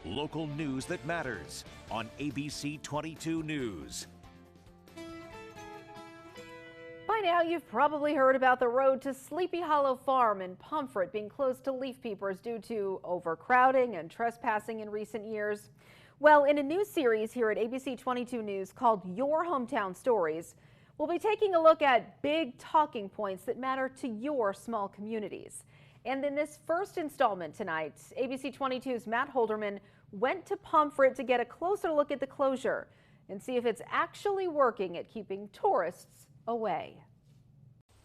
Local news that matters on ABC 22 News. By now, you've probably heard about the road to Sleepy Hollow Farm in Pomfret being closed to leaf peepers due to overcrowding and trespassing in recent years. Well, in a new series here at ABC 22 News called Your Hometown Stories, we'll be taking a look at big talking points that matter to your small communities. And in this first installment tonight, ABC 22's Matt Holderman went to Pomfret to get a closer look at the closure and see if it's actually working at keeping tourists away.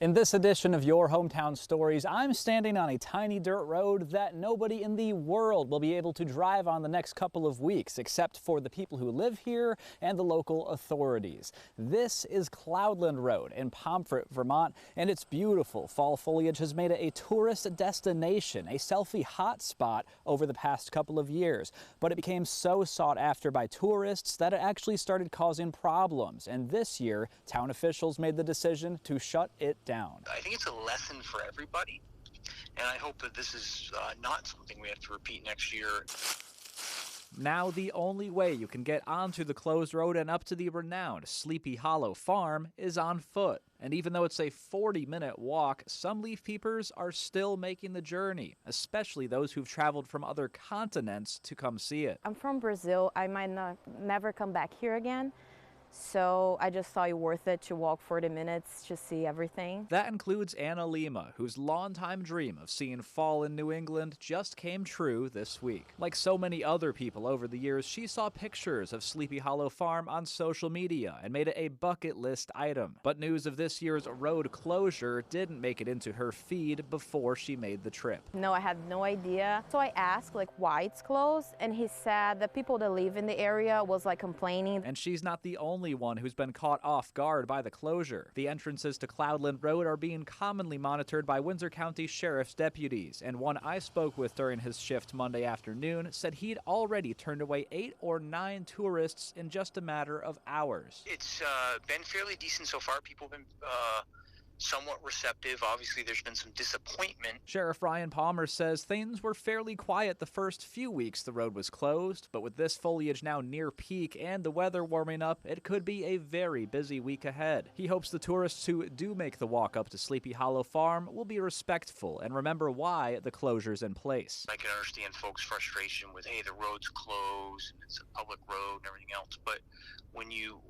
In this edition of Your Hometown Stories, I'm standing on a tiny dirt road that nobody in the world will be able to drive on the next couple of weeks, except for the people who live here and the local authorities. This is Cloudland Road in Pomfret, Vermont, and its beautiful fall foliage has made it a tourist destination, a selfie hotspot over the past couple of years. But it became so sought after by tourists that it actually started causing problems. And this year, town officials made the decision to shut it down. I think it's a lesson for everybody, and I hope that this is not something we have to repeat next year. Now the only way you can get onto the closed road and up to the renowned Sleepy Hollow Farm is on foot. And even though it's a 40-minute walk, some leaf peepers are still making the journey, especially those who've traveled from other continents to come see it. I'm from Brazil. I might never come back here again. So I just thought it worth it to walk 40 minutes to see everything. That includes Anna Lima, whose longtime dream of seeing fall in New England just came true this week. Like so many other people over the years, she saw pictures of Sleepy Hollow Farm on social media and made it a bucket list item. But news of this year's road closure didn't make it into her feed before she made the trip. No, I had no idea. So I asked why it's closed, and he said the people that live in the area was complaining. And she's not the only one who's been caught off guard by the closure. The entrances to Cloudland Road are being commonly monitored by Windsor County Sheriff's deputies, and one I spoke with during his shift Monday afternoon said he'd already turned away 8 or 9 tourists in just a matter of hours. It's been fairly decent so far. People have been somewhat receptive. Obviously, there's been some disappointment. Sheriff Ryan Palmer says things were fairly quiet the first few weeks the road was closed, but with this foliage now near peak and the weather warming up, it could be a very busy week ahead. He hopes the tourists who do make the walk up to Sleepy Hollow Farm will be respectful and remember why the closure's in place. I can understand folks' frustration with, hey, the road's closed and it's a public road and everything else, but when you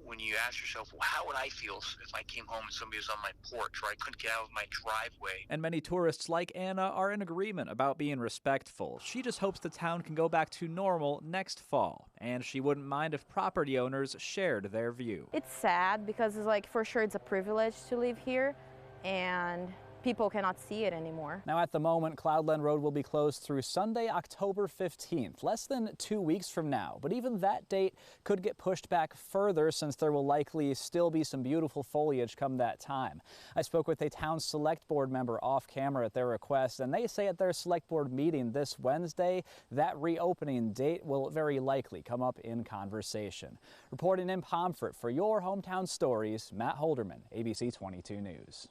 ask yourself, well, how would I feel if I came home and somebody was on my porch or I couldn't get out of my driveway? And many tourists like Anna are in agreement about being respectful. She just hopes the town can go back to normal next fall, and she wouldn't mind if property owners shared their view. It's sad because it's for sure it's a privilege to live here, and people cannot see it anymore. Now at the moment, Cloudland Road will be closed through Sunday, October 15th, less than 2 weeks from now. But even that date could get pushed back further since there will likely still be some beautiful foliage come that time. I spoke with a town select board member off camera at their request, and they say at their select board meeting this Wednesday, that reopening date will very likely come up in conversation. Reporting in Pomfret for Your Hometown Stories, Matt Holderman, ABC 22 News.